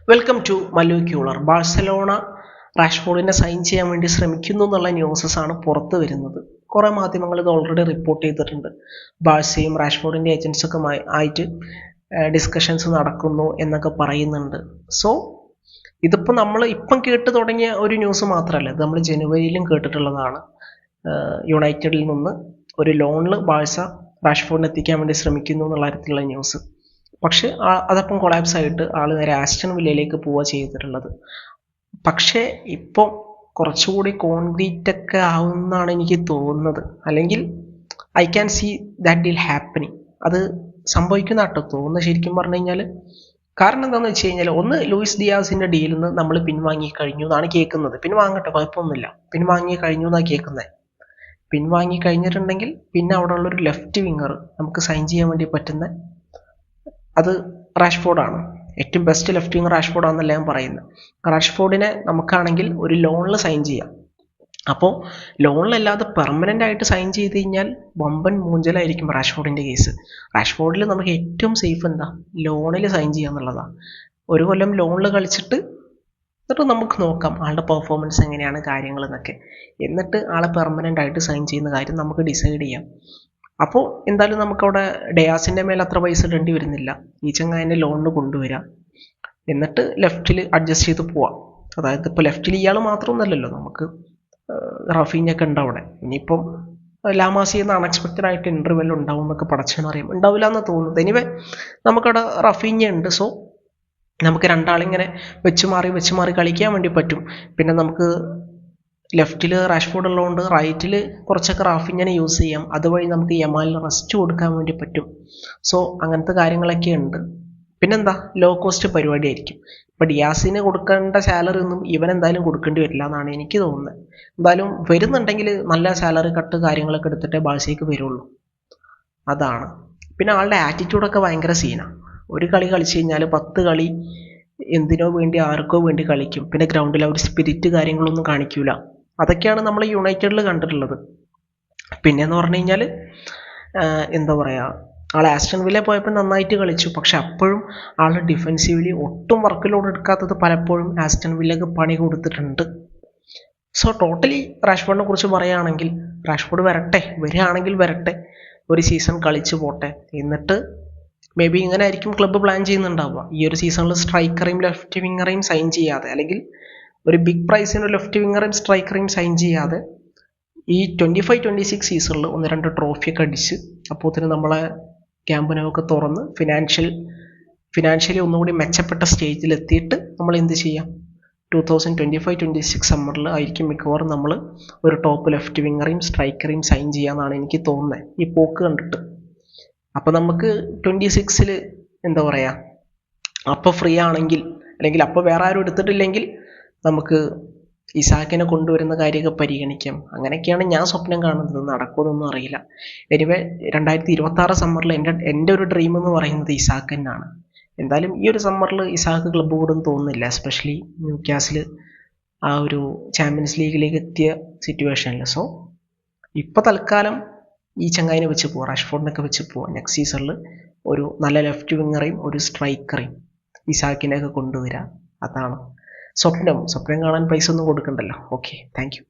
Welcome to Mallu cooler. Barcelona റാഷ്ഫോർഡിനെ sign ചെയ്യാൻ വേണ്ടി ശ്രമിക്കുന്നു എന്നുള്ള ന്യൂസസ് ആണ് പുറത്തു വരുന്നത്. കുറേ മാധ്യമങ്ങൾ ഇത് ഓൾറെഡി റിപ്പോർട്ട് ചെയ്തിട്ടുണ്ട്. ബാഴ്സയും റാഷ്ഫോർഡിൻ്റെ ഏജൻസൊക്കെ ആയിട്ട് ഡിസ്കഷൻസ് നടക്കുന്നു എന്നൊക്കെ പറയുന്നുണ്ട്. സോ ഇതിപ്പോൾ നമ്മൾ ഇപ്പം കേട്ട് തുടങ്ങിയ ഒരു ന്യൂസ് മാത്രമല്ല, ഇത് നമ്മൾ ജനുവരിയിലും കേട്ടിട്ടുള്ളതാണ്. യുണൈറ്റഡിൽ നിന്ന് ഒരു ലോണിൽ ബാഴ്സ റാഷ്ഫോർഡിനെ എത്തിക്കാൻ വേണ്ടി ശ്രമിക്കുന്നു എന്നുള്ള തരത്തിലുള്ള ന്യൂസ്. പക്ഷെ അതപ്പം കൊളാപ്സ് ആയിട്ട് ആൾ നേരെ ആസ്റ്റൺ വില്ലയിലേക്ക് പോവുക ചെയ്തിട്ടുള്ളത്. പക്ഷേ ഇപ്പോൾ കുറച്ചുകൂടി കോൺക്രീറ്റ് ഒക്കെ ആവുമെന്നാണ് എനിക്ക് തോന്നുന്നത്. അല്ലെങ്കിൽ I can see that deal happening. അത് സംഭവിക്കുന്ന കേട്ടോ തോന്നുന്നത് ശരിക്കും പറഞ്ഞു കഴിഞ്ഞാൽ. കാരണം എന്താണെന്ന് വെച്ച് കഴിഞ്ഞാൽ, ഒന്ന് ലൂയിസ് ഡിയാസിൻ്റെ ഡീലിൽ നിന്ന് നമ്മൾ പിൻവാങ്ങി കഴിഞ്ഞു എന്നാണ് കേൾക്കുന്നത്. പിൻവാങ്ങട്ടെ, കുഴപ്പമൊന്നുമില്ല, പിൻവാങ്ങി കഴിഞ്ഞു എന്നാണ് കേൾക്കുന്നത്. പിൻവാങ്ങി കഴിഞ്ഞിട്ടുണ്ടെങ്കിൽ പിന്നെ അവിടെ ഉള്ളൊരു ലെഫ്റ്റ് വിങ്ങർ നമുക്ക് സൈൻ ചെയ്യാൻ വേണ്ടി പറ്റുന്ന അത് റാഷ്ഫോർഡാണ്. ഏറ്റവും ബെസ്റ്റ് ലെഫ്റ്റ് വിങ് റാഷ്ഫോർഡാണെന്നല്ല ഞാൻ പറയുന്നത്. റാഷ്ഫോർഡിനെ നമുക്കാണെങ്കിൽ ഒരു ലോണിൽ സൈൻ ചെയ്യാം. അപ്പോൾ ലോണിലല്ലാതെ പെർമനൻ്റ് ആയിട്ട് സൈൻ ചെയ്ത് കഴിഞ്ഞാൽ വമ്പൻ മൂഞ്ചലായിരിക്കും റാഷ്ഫോർഡിൻ്റെ കേസ്. റാഷ്ഫോർഡിൽ നമുക്ക് ഏറ്റവും സേഫ് എന്താ, ലോണിൽ സൈൻ ചെയ്യുക എന്നുള്ളതാണ്. ഒരു കൊല്ലം ലോണിൽ കളിച്ചിട്ട് എന്നിട്ട് നമുക്ക് നോക്കാം ആളുടെ പെർഫോമൻസ് എങ്ങനെയാണ് കാര്യങ്ങൾ എന്നൊക്കെ. എന്നിട്ട് ആളെ പെർമനൻ്റ് ആയിട്ട് സൈൻ ചെയ്യുന്ന കാര്യം നമുക്ക് ഡിസൈഡ് ചെയ്യാം. അപ്പോൾ എന്തായാലും നമുക്കവിടെ ഡയാസിൻ്റെ മേലെ അത്ര പൈസ ഇടേണ്ടി വരുന്നില്ല. ഈ ചങ്ങായിനെ ലോണിന് കൊണ്ടുവരാം, എന്നിട്ട് ലെഫ്റ്റിൽ അഡ്ജസ്റ്റ് ചെയ്ത് പോവാം. അതായത് ഇപ്പോൾ ലെഫ്റ്റിൽ ഇയാൾ മാത്രമൊന്നുമല്ലല്ലോ, നമുക്ക് റഫീഞ്ഞൊക്കെ ഉണ്ട് അവിടെ. ഇനിയിപ്പം ലാമാസി എന്ന അൺഎക്സ്പെക്റ്റഡ് ആയിട്ട് ഇൻ്റർവെൽ ഉണ്ടാവും എന്നൊക്കെ പടച്ചെന്നറിയാം, ഉണ്ടാവില്ല എന്ന് തോന്നുന്നത്. എനിവേ നമുക്കവിടെ റഫീഞ്ഞ ഉണ്ട്. സോ നമുക്ക് രണ്ടാളിങ്ങനെ വെച്ച് മാറി കളിക്കാൻ വേണ്ടി പറ്റും. പിന്നെ നമുക്ക് ലെഫ്റ്റിൽ റാഷ്ഫോർഡ് ഉള്ളതുകൊണ്ട് റൈറ്റിൽ കുറച്ചൊക്കെ റാഫിഞ്ഞിനെ യൂസ് ചെയ്യാം. അതുവഴി നമുക്ക് യമാലിന് റെസ്റ്റ് കൊടുക്കാൻ വേണ്ടി പറ്റും. സോ അങ്ങനത്തെ കാര്യങ്ങളൊക്കെ ഉണ്ട്. പിന്നെന്താ, ലോ കോസ്റ്റ് പരിപാടിയായിരിക്കും. ഇപ്പം ഡിയാസിന് കൊടുക്കേണ്ട സാലറി ഒന്നും ഇവൻ എന്തായാലും കൊടുക്കേണ്ടി വരില്ല എന്നാണ് എനിക്ക് തോന്നുന്നത്. എന്തായാലും വരുന്നുണ്ടെങ്കിൽ നല്ല സാലറി കട്ട് കാര്യങ്ങളൊക്കെ എടുത്തിട്ടേ ബാഴ്സയ്ക്ക് വരുള്ളൂ, അതാണ്. പിന്നെ ആളുടെ ആറ്റിറ്റ്യൂഡൊക്കെ ഭയങ്കര സീനാണ്. ഒരു കളി കളിച്ച് കഴിഞ്ഞാൽ 10 കളി എന്തിനോ വേണ്ടി ആർക്കോ വേണ്ടി കളിക്കും. പിന്നെ ഗ്രൗണ്ടിൽ ഒരു സ്പിരിറ്റ് കാര്യങ്ങളൊന്നും കാണിക്കൂല. അതൊക്കെയാണ് നമ്മൾ യുണൈറ്റഡിൽ കണ്ടിട്ടുള്ളത്. പിന്നെയെന്ന് പറഞ്ഞു കഴിഞ്ഞാൽ എന്താ പറയുക, ആൾ ആസ്റ്റൺ വില്ല പോയപ്പോൾ നന്നായിട്ട് കളിച്ചു. പക്ഷെ അപ്പോഴും ആൾ ഡിഫെൻസീവ്ലി ഒട്ടും വർക്ക് ലോഡ് എടുക്കാത്തത് പലപ്പോഴും ആസ്റ്റൺ വില്ലക്ക് പണി കൊടുത്തിട്ടുണ്ട്. സോ ടോട്ടലി റാഷ്ഫോർഡിനെ കുറിച്ച് പറയുകയാണെങ്കിൽ, റാഷ്ഫോർഡ് വരികയാണെങ്കിൽ വരട്ടെ, ഒരു സീസൺ കളിച്ചു പോട്ടെ. എന്നിട്ട് മേ ബി ഇങ്ങനെ ആയിരിക്കും ക്ലബ്ബ് പ്ലാൻ ചെയ്യുന്നുണ്ടാവുക. ഈ ഒരു സീസണിൽ സ്ട്രൈക്കറേയും ലെഫ്റ്റ് വിങ്ങറേയും സൈൻ ചെയ്യാതെ, അല്ലെങ്കിൽ ഒരു ബിഗ് പ്രൈസിന് ലെഫ്റ്റ് വിങ്ങറേയും സ്ട്രൈക്കറേയും സൈൻ ചെയ്യാതെ ഈ 25-26 സീസണിൽ 1-2 ട്രോഫിയൊക്കെ അടിച്ച് അപ്പോഴത്തേന് നമ്മളെ ക്യാമ്പ് നൗക്കെ തുറന്ന് ഫിനാൻഷ്യലി ഒന്നുകൂടി മെച്ചപ്പെട്ട സ്റ്റേജിൽ എത്തിയിട്ട് നമ്മൾ എന്ത് ചെയ്യാം, 2025-26 സമ്മറിൽ ആയിരിക്കും മിക്കവാറും നമ്മൾ ഒരു ടോപ്പ് ലെഫ്റ്റ് വിങ്ങറേയും സ്ട്രൈക്കറേയും സൈൻ ചെയ്യാമെന്നാണ് എനിക്ക് തോന്നുന്നത് ഈ പോക്ക് കണ്ടിട്ട്. അപ്പോൾ നമുക്ക് 26-ൽ എന്താ പറയുക, അപ്പോൾ ഫ്രീ ആണെങ്കിൽ, അല്ലെങ്കിൽ അപ്പോൾ വേറെ ആരും എടുത്തിട്ടില്ലെങ്കിൽ നമുക്ക് ഇസാക്കിനെ കൊണ്ടുവരുന്ന കാര്യമൊക്കെ പരിഗണിക്കാം. അങ്ങനെയൊക്കെയാണ് ഞാൻ സ്വപ്നം കാണുന്നത്. നടക്കുമെന്നൊന്നും അറിയില്ല. എനിവേ 2026 സമ്മറിൽ എൻ്റെ ഒരു ഡ്രീം എന്ന് പറയുന്നത് ഇസാക്ക് തന്നെയാണ്. എന്തായാലും ഈ ഒരു സമ്മറിൽ ഇസാക്ക് ക്ലബ്ബ് കൂടും തോന്നുന്നില്ല, എസ്പെഷ്യലി ന്യൂകാസിൽ ആ ഒരു ചാമ്പ്യൻസ് ലീഗിലേക്ക് എത്തിയ സിറ്റുവേഷനിൽ. സോ ഇപ്പോൾ തൽക്കാലം ഈ ചങ്ങായിനെ വെച്ച് പോവാം, റാഷ്ഫോർഡിനൊക്കെ വെച്ച് പോവാം. നെക്സ്റ്റ് സീസണിൽ ഒരു നല്ല ലെഫ്റ്റ് വിങ്ങറേയും ഒരു സ്ട്രൈക്കറേയും ഇസാക്കിനെയൊക്കെ കൊണ്ടുവരാം. അതാണ് സ്വപ്നം കാണാൻ പൈസ ഒന്നും കൊടുക്കണ്ടല്ലോ. Okay, thank you.